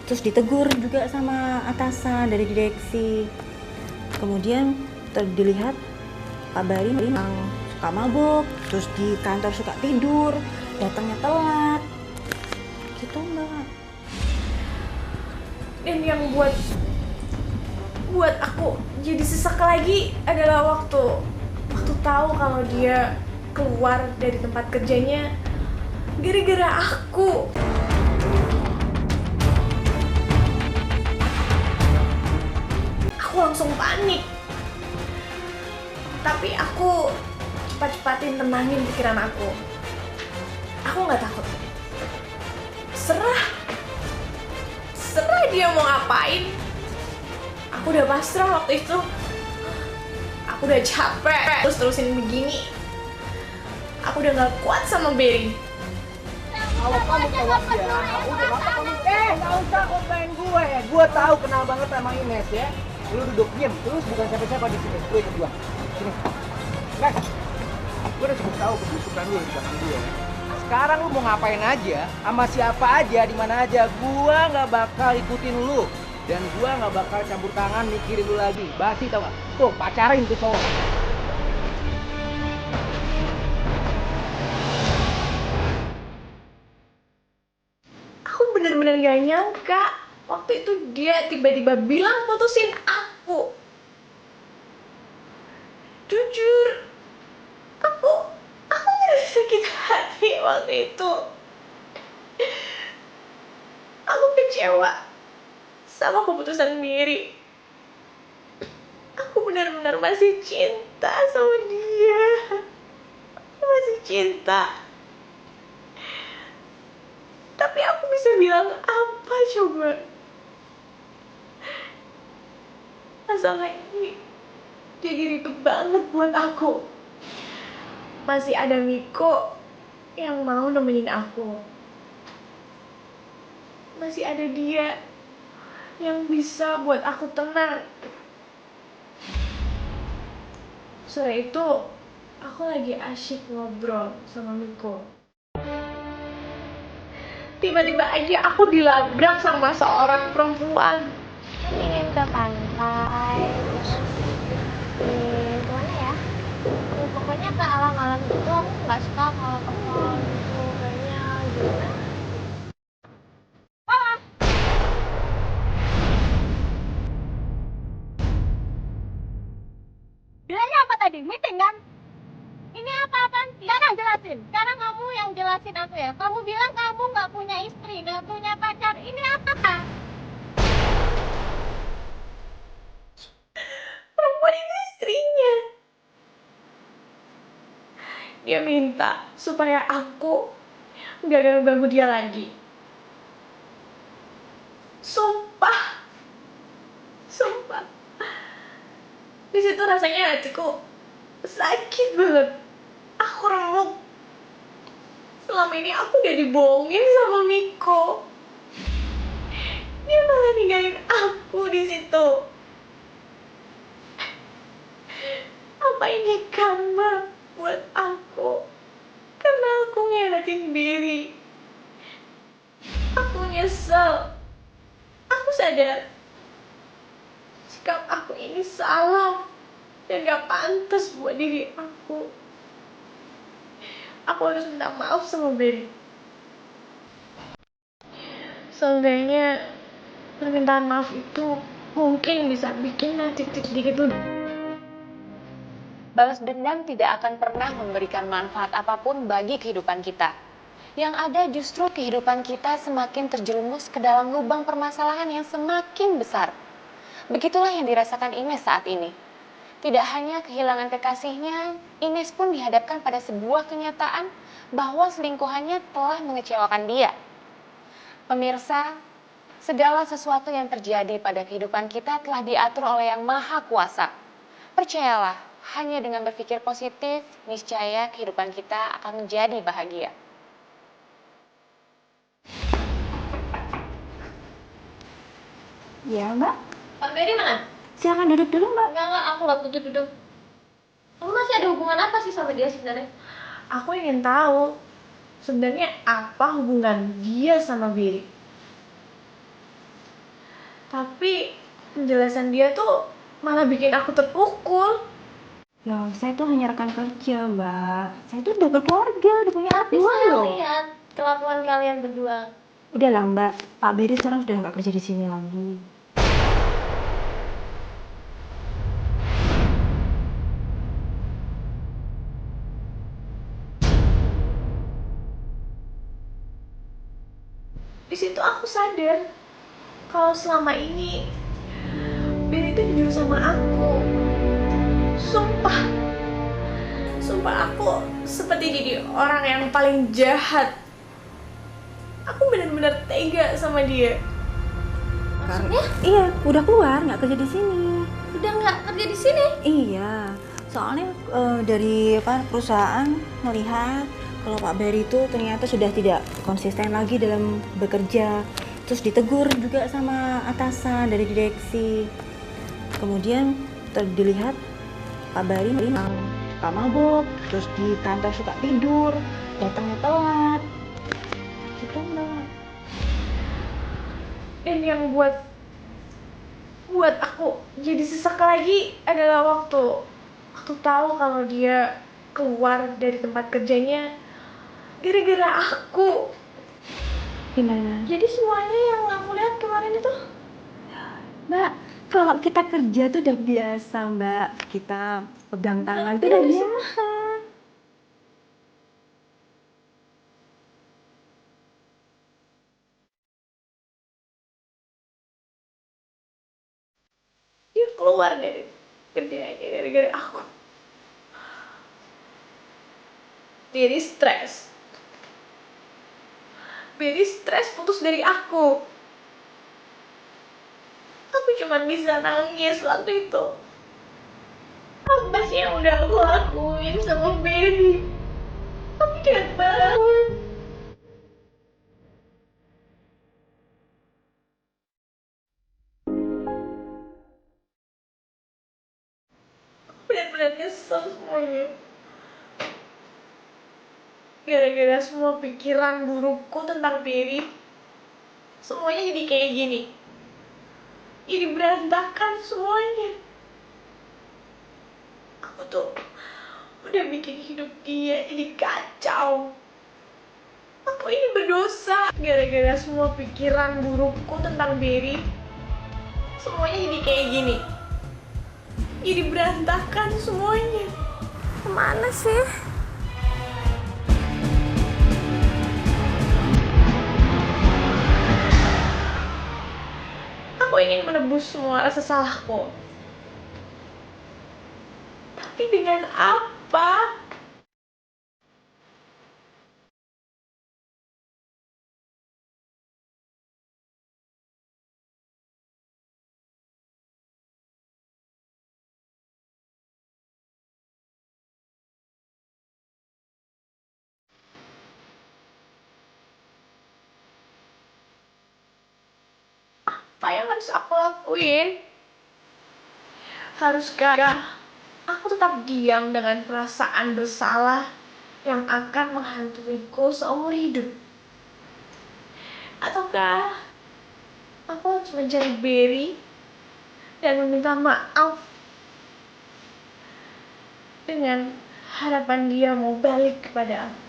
Terus ditegur juga sama atasan dari direksi. Kemudian dilihat Pak Bari yang suka mabuk, terus di kantor suka tidur, datangnya telat. Gitu Mbak. Dan yang buat aku jadi sesak lagi adalah waktu tahu kalau dia keluar dari tempat kerjanya gara-gara aku. Aku langsung panik. Tapi aku cepat-cepatin tenangin pikiran aku. Aku nggak takut. Serah dia mau ngapain. Aku udah pasrah waktu itu. Aku udah capek terusin begini. Aku udah gak kuat sama Berry. Kalau kamu tewas ya, udah apa kamu? Nggak usah komplain gue. Gue tahu kenal banget sama Ines ya. Lu duduk diem, terus bukan siapa-siapa di sini. Gue ikut gua. Sini. Guys, gue udah cukup tahu kebusukan lu di belakang gue. Sekarang lu mau ngapain aja, sama siapa aja, di mana aja, gue nggak bakal ikutin lu. Dan gue nggak bakal campur tangan mikirin lu lagi. Basi tau gak? Tuh, pacarin tuh cowok. Aku bener-bener gak nyangka waktu itu dia tiba-tiba bilang putusin aku. Jujur, aku ngerasa sakit hati waktu itu. Aku kecewa sama keputusan Berry. Aku benar-benar masih cinta sama dia. Aku masih cinta. Tapi aku bisa bilang apa coba? Masalah ini jadi ribet banget buat aku. Masih ada Miko yang mau nemenin aku. Masih ada dia yang bisa buat aku tenang. Sore itu aku lagi asyik ngobrol sama Miko. Tiba-tiba aja aku dilabrak sama seorang perempuan. Ingin ke pantai, di mana ya? Pokoknya ke alam-alam gitu. Aku nggak suka kalau ke mall gitu, kayaknya gimana? Bilangnya apa tadi? Meeting kan? Ini apa-apaan? Sekarang jelasin. Sekarang kamu yang jelasin aku ya. Kamu bilang kamu nggak punya istri, nggak punya pacar. Ini apa? Perempuan itu istrinya. Dia minta supaya aku gak ganggu dia lagi. Sumpah. Sumpah. Di situ rasanya hatiku sakit banget. Aku remuk. Selama ini aku udah dibohongin sama Miko. Dia malah ninggalin aku di situ. Apa ini karma buat aku? Karena aku ngianatin Berry. Aku nyesel. Aku sadar sikap aku ini salah dan gak pantas buat diri aku. Aku harus minta maaf sama Berry. Seandainya permintaan maaf itu mungkin bisa bikin titik dikit tuh. Balas dendam tidak akan pernah memberikan manfaat apapun bagi kehidupan kita. Yang ada justru kehidupan kita semakin terjerumus ke dalam lubang permasalahan yang semakin besar. Begitulah yang dirasakan Ines saat ini. Tidak hanya kehilangan kekasihnya, Ines pun dihadapkan pada sebuah kenyataan bahwa selingkuhannya telah mengecewakan dia. Pemirsa, segala sesuatu yang terjadi pada kehidupan kita telah diatur oleh Yang Maha Kuasa. Percayalah, hanya dengan berpikir positif, niscaya kehidupan kita akan menjadi bahagia. Ya Mbak, Pak Berry mana? silakan duduk dulu Mbak. Enggak, aku nggak butuh duduk. Kamu masih ada hubungan apa sih sama dia sebenarnya? Aku ingin tahu sebenarnya apa hubungan dia sama Berry. Tapi penjelasan dia tuh malah bikin aku terpukul. Ya, saya tuh hanya rekan kerja, Mbak. Saya tuh udah berkeluarga, udah punya anak Tapi dua saya loh. lihat kelakuan kalian berdua. Udahlah, Mbak. Pak Beri sekarang sudah nggak kerja di sini lagi. Di situ aku sadar kalau selama ini Billy itu jujur sama aku. Sumpah, sumpah aku seperti jadi orang yang paling jahat. Aku benar-benar tega sama dia. Maksudnya Iya, udah keluar, nggak kerja di sini. udah nggak kerja di sini? Iya, soalnya dari perusahaan melihat kalau Pak Beri itu ternyata sudah tidak konsisten lagi dalam bekerja. Terus ditegur juga sama atasan dari direksi. Kemudian dilihat Pak Beri memang suka mabuk, terus di kantor suka tidur, datangnya telat. Gitu, Mbak. Dan yang buat aku jadi sesak lagi adalah waktu tahu kalau dia keluar dari tempat kerjanya gara-gara aku. Gimana? Jadi semuanya yang aku lihat kemarin itu Mbak, kalau kita kerja tuh udah biasa, Mbak. Kita pegang tangan tuh udah biasa. dia keluar dari kerjanya gara-gara aku. Jadi stres. Jadi stres putus dari aku. Aku cuma bisa nangis waktu itu. Apa sih yang udah aku lakuin sama Berry? Aku jahat banget. Benar-benar nyesel semuanya. Gara-gara semua pikiran burukku tentang Berry, semuanya jadi kayak gini. Jadi berantakan semuanya. Aku tuh udah bikin hidup dia jadi kacau. Aku ini berdosa. Gara-gara semua pikiran burukku tentang Berry, semuanya jadi kayak gini. Jadi berantakan semuanya. Kemana sih? Aku ingin menebus semua rasa salahku. Tapi dengan apa? Apa yang harus aku lakuin? Haruskah aku tetap diam dengan perasaan bersalah yang akan menghantuiku seumur hidup? Ataukah aku harus mencari Berry dan meminta maaf dengan harapan dia mau balik kepada aku?